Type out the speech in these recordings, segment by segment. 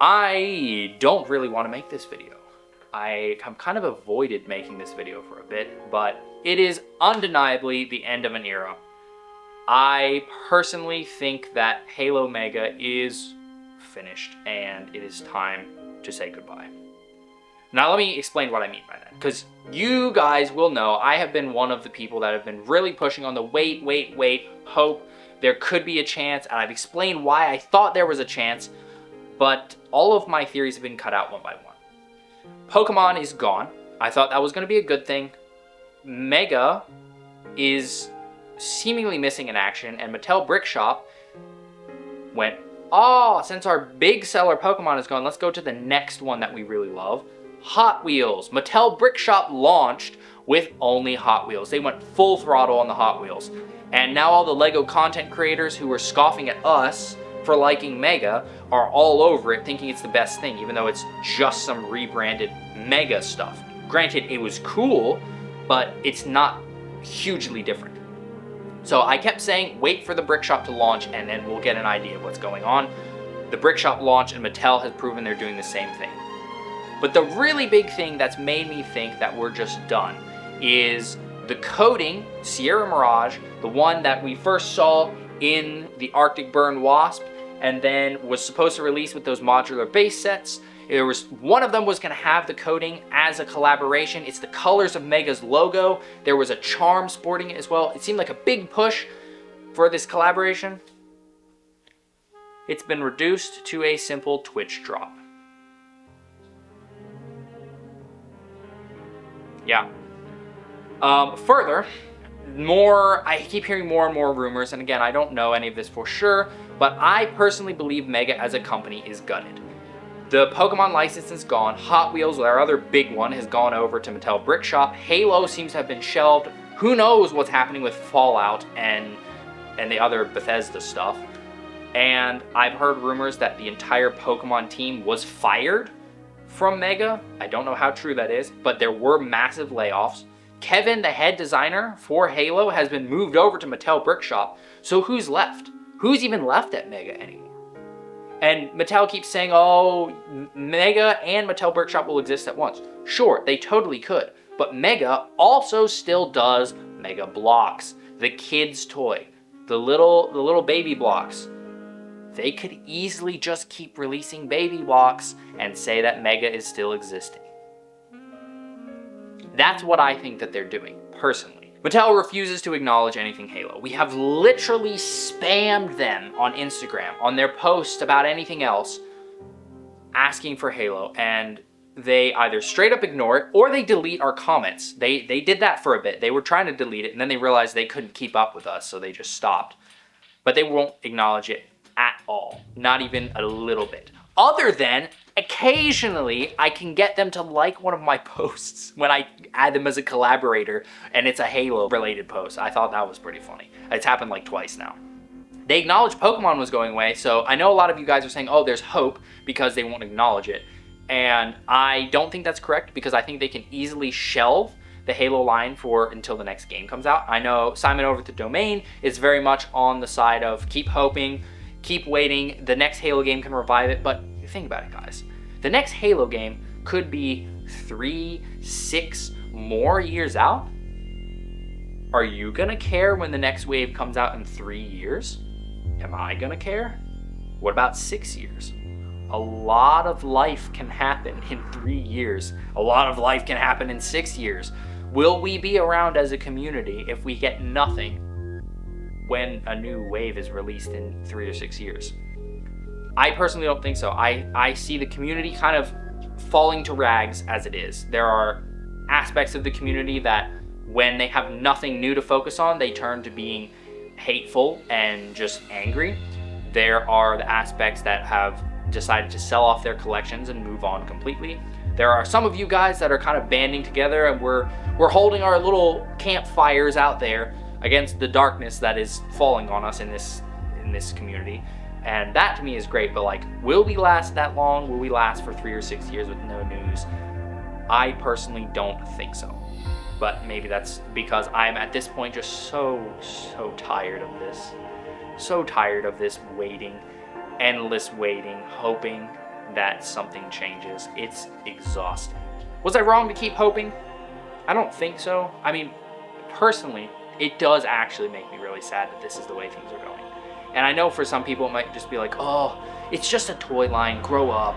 I don't really want to make this video. I have kind of avoided making this video for a bit, but it is undeniably the end of an era. I personally think that Halo Mega is finished and it is time to say goodbye. Now let me explain what I mean by that, because you guys will know I have been one of the people that have been really pushing on the wait, hope, there could be a chance, and I've explained why I thought there was a chance, but all of my theories have been cut out one by one. Pokemon is gone. I thought that was going to be a good thing. Mega is seemingly missing in action, and Mattel Brick Shop went, oh, since our big seller Pokemon is gone, let's go to the next one that we really love. Hot Wheels. Mattel Brick Shop launched with only Hot Wheels. They went full throttle on the Hot Wheels. And now all the LEGO content creators who were scoffing at us for liking Mega are all over it, thinking it's the best thing, even though it's just some rebranded Mega stuff. Granted, it was cool, but it's not hugely different. So I kept saying, wait for the Brick Shop to launch and then we'll get an idea of what's going on. The Brick Shop launched and Mattel has proven they're doing the same thing. But the really big thing that's made me think that we're just done is the coating, Sierra Mirage, the one that we first saw in the Arctic Burn Wasp and then was supposed to release with those modular base sets. There was one of them was going to have the coating as a collaboration. It's the colors of Mega's logo. There was a charm sporting it as well. It seemed like a big push for this collaboration. It's been reduced to a simple Twitch drop. Yeah. Further, I keep hearing more and more rumors, and again, I don't know any of this for sure, but I personally believe Mega as a company is gutted. The Pokemon license is gone. Hot Wheels, our other big one, has gone over to Mattel Brick Shop. Halo seems to have been shelved. Who knows what's happening with Fallout and the other Bethesda stuff. And I've heard rumors that the entire Pokemon team was fired from Mega. I don't know how true that is, but there were massive layoffs. Kevin, the head designer for Halo, has been moved over to Mattel Brick Shop. So who's left? Who's even left at Mega anymore? And Mattel keeps saying, oh, Mega and Mattel Brick Shop will exist at once. Sure, they totally could. But Mega also still does Mega Blocks, the kids' toy, the little baby blocks. They could easily just keep releasing baby blocks and say that Mega is still existing. That's what I think that they're doing, personally. Mattel refuses to acknowledge anything Halo. We have literally spammed them on Instagram, on their posts about anything else, asking for Halo, and they either straight up ignore it, or they delete our comments. They did that for a bit. They were trying to delete it, and then they realized they couldn't keep up with us, so they just stopped. But they won't acknowledge it at all, not even a little bit. Other than, occasionally, I can get them to like one of my posts when I add them as a collaborator and it's a Halo-related post. I thought that was pretty funny. It's happened like twice now. They acknowledged Pokemon was going away, so I know a lot of you guys are saying, oh, there's hope because they won't acknowledge it. And I don't think that's correct because I think they can easily shelve the Halo line until the next game comes out. I know Simon over at The Domain is very much on the side of keep hoping, keep waiting, the next Halo game can revive it, but think about it, guys. The next Halo game could be 3, 6 more years out. Are you gonna care when the next wave comes out in 3 years? Am I gonna care? What about 6 years? A lot of life can happen in 3 years. A lot of life can happen in 6 years. Will we be around as a community if we get nothing when a new wave is released in 3 or 6 years? I personally don't think so. I see the community kind of falling to rags as it is. There are aspects of the community that when they have nothing new to focus on, they turn to being hateful and just angry. There are the aspects that have decided to sell off their collections and move on completely. There are some of you guys that are kind of banding together and we're holding our little campfires out there against the darkness that is falling on us in this community. And that to me is great, but like, will we last that long? Will we last for 3 or 6 years with no news? I personally don't think so. But maybe that's because I'm at this point just so tired of this. So tired of this waiting, endless waiting, hoping, that something changes. It's exhausting. Was I wrong to keep hoping? I don't think so. I mean, personally, it does actually make me really sad that this is the way things are going. And I know for some people it might just be like, oh, it's just a toy line, grow up.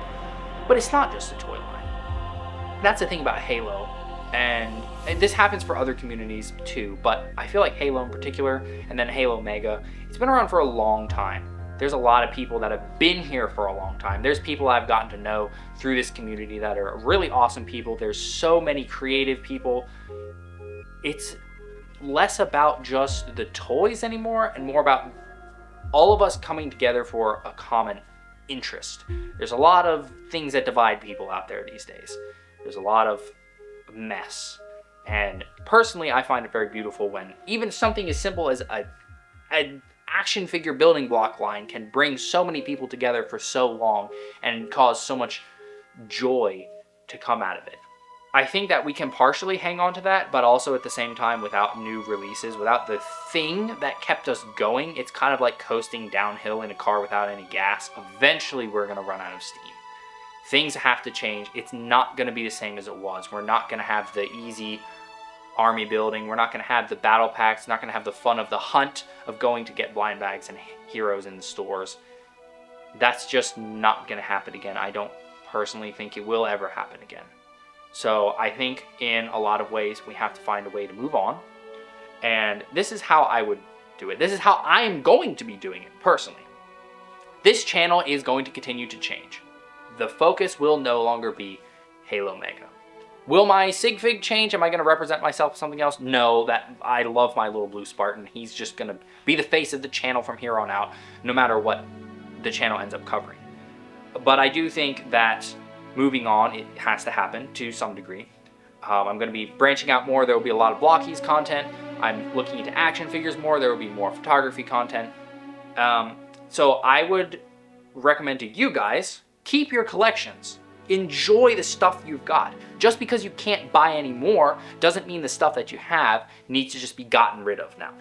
But it's not just a toy line. That's the thing about Halo. And this happens for other communities too, but I feel like Halo in particular, and then Halo Mega, it's been around for a long time. There's a lot of people that have been here for a long time. There's people I've gotten to know through this community that are really awesome people. There's so many creative people. It's less about just the toys anymore and more about all of us coming together for a common interest. There's a lot of things that divide people out there these days. There's a lot of mess. And personally, I find it very beautiful when even something as simple as an action figure building block line can bring so many people together for so long and cause so much joy to come out of it. I think that we can partially hang on to that, but also at the same time, without new releases, without the thing that kept us going, it's kind of like coasting downhill in a car without any gas. Eventually, we're going to run out of steam. Things have to change. It's not going to be the same as it was. We're not going to have the easy army building. We're not going to have the battle packs. Not going to have the fun of the hunt of going to get blind bags and heroes in the stores. That's just not going to happen again. I don't personally think it will ever happen again. So I think in a lot of ways we have to find a way to move on. And this is how I would do it. This is how I am going to be doing it personally. This channel is going to continue to change. The focus will no longer be Halo Mega. Will my sig fig change? Am I going to represent myself as something else? No, that I love my little blue Spartan. He's just going to be the face of the channel from here on out, no matter what the channel ends up covering. But I do think that moving on, it has to happen to some degree. I'm going to be branching out more. There will be a lot of blockies content. I'm looking into action figures more. There will be more photography content. So I would recommend to you guys, keep your collections. Enjoy the stuff you've got. Just because you can't buy any more doesn't mean the stuff that you have needs to just be gotten rid of now.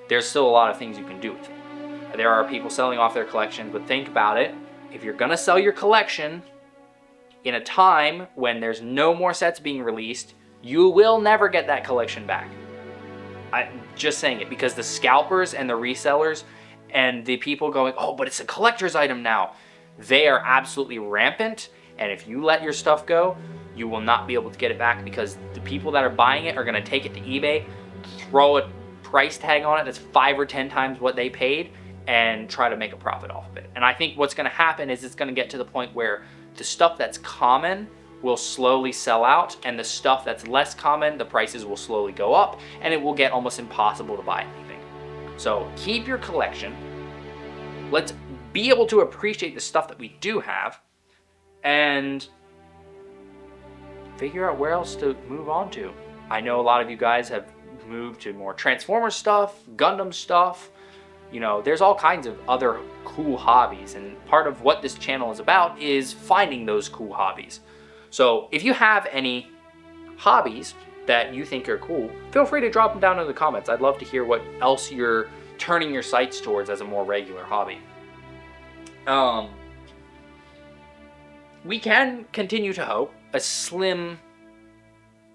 There's still a lot of things you can do with it. There are people selling off their collection, but think about it. If you're going to sell your collection in a time when there's no more sets being released, you will never get that collection back. I'm just saying it because the scalpers and the resellers and the people going, oh, but it's a collector's item now. They are absolutely rampant. And if you let your stuff go, you will not be able to get it back because the people that are buying it are going to take it to eBay, throw a price tag on it that's 5 or 10 times what they paid, and try to make a profit off of it. And I think what's going to happen is it's going to get to the point where the stuff that's common will slowly sell out, and the stuff that's less common, the prices will slowly go up, and it will get almost impossible to buy anything. So keep your collection. Let's be able to appreciate the stuff that we do have, and figure out where else to move on to. I know a lot of you guys have moved to more Transformers stuff, Gundam stuff. You know, there's all kinds of other cool hobbies, and part of what this channel is about is finding those cool hobbies. So if you have any hobbies that you think are cool, feel free to drop them down in the comments. I'd love to hear what else you're turning your sights towards as a more regular hobby. We can continue to hope, a slim,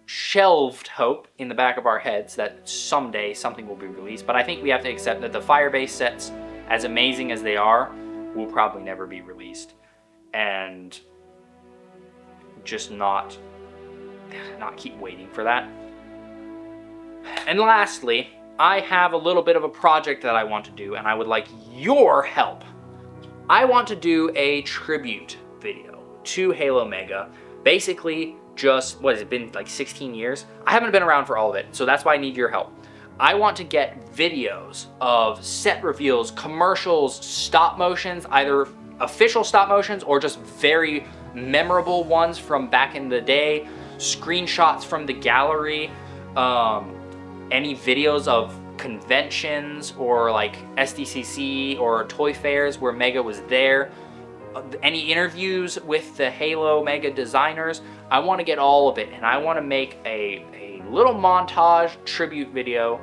shelved hope in the back of our heads that someday something will be released, but I think we have to accept that the Firebase sets, as amazing as they are, will probably never be released, and just not keep waiting for that. And lastly, I have a little bit of a project that I want to do, and I would like your help. I want to do a tribute video to Halo Mega. Basically, just, what has it been, like 16 years? I haven't been around for all of it, so that's why I need your help. I want to get videos of set reveals, commercials, stop motions, either official stop motions or just very memorable ones from back in the day, screenshots from the gallery, any videos of conventions or like SDCC or toy fairs where Mega was there, any interviews with the Halo Mega designers. I want to get all of it, and I want to make a little montage tribute video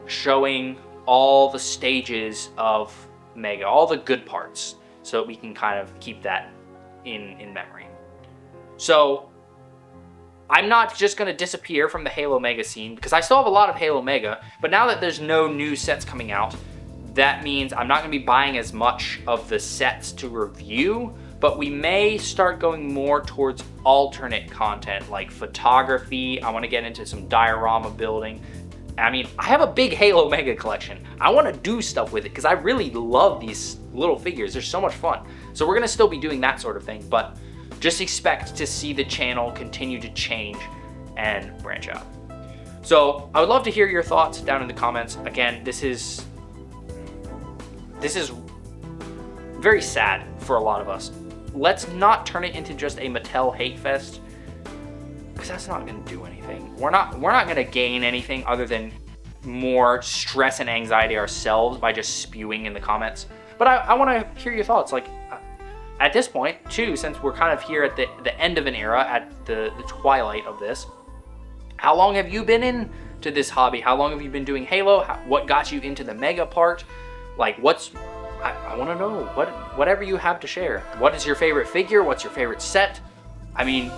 showing all the stages of Mega, all the good parts, so we can kind of keep that in memory. So I'm not just going to disappear from the Halo Mega scene, because I still have a lot of Halo Mega, but now that there's no new sets coming out, that means I'm not going to be buying as much of the sets to review, but we may start going more towards alternate content like photography. I want to get into some diorama building. I mean, I have a big Halo Mega collection. I want to do stuff with it because I really love these little figures. They're so much fun. So we're going to still be doing that sort of thing, but just expect to see the channel continue to change and branch out. So I would love to hear your thoughts down in the comments. Again, this is very sad for a lot of us. Let's not turn it into just a Mattel hate fest, because that's not going to do anything. We're not going to gain anything other than more stress and anxiety ourselves by just spewing in the comments. But I want to hear your thoughts. Like, at this point, too, since we're kind of here at the end of an era, at the twilight of this, how long have you been into this hobby? How long have you been doing Halo? What got you into the Mega part? Like, I want to know, whatever you have to share. What is your favorite figure? What's your favorite set? I mean,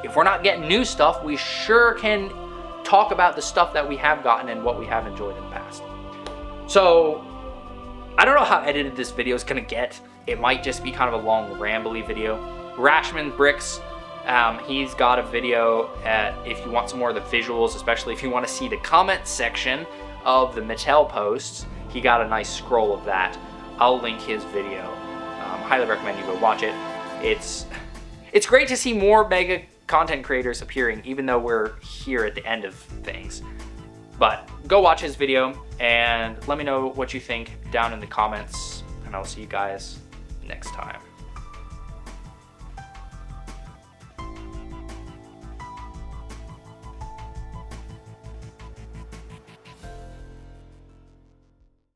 if we're not getting new stuff, we sure can talk about the stuff that we have gotten and what we have enjoyed in the past. So, I don't know how edited this video is going to get. It might just be kind of a long, rambly video. Rashman Bricks, he's got a video if you want some more of the visuals, especially if you want to see the comment section of the Mattel posts. He got a nice scroll of that. I'll link his video. Highly recommend you go watch it. It's great to see more Mega content creators appearing, even though we're here at the end of things. But go watch his video and let me know what you think down in the comments, and I'll see you guys next time.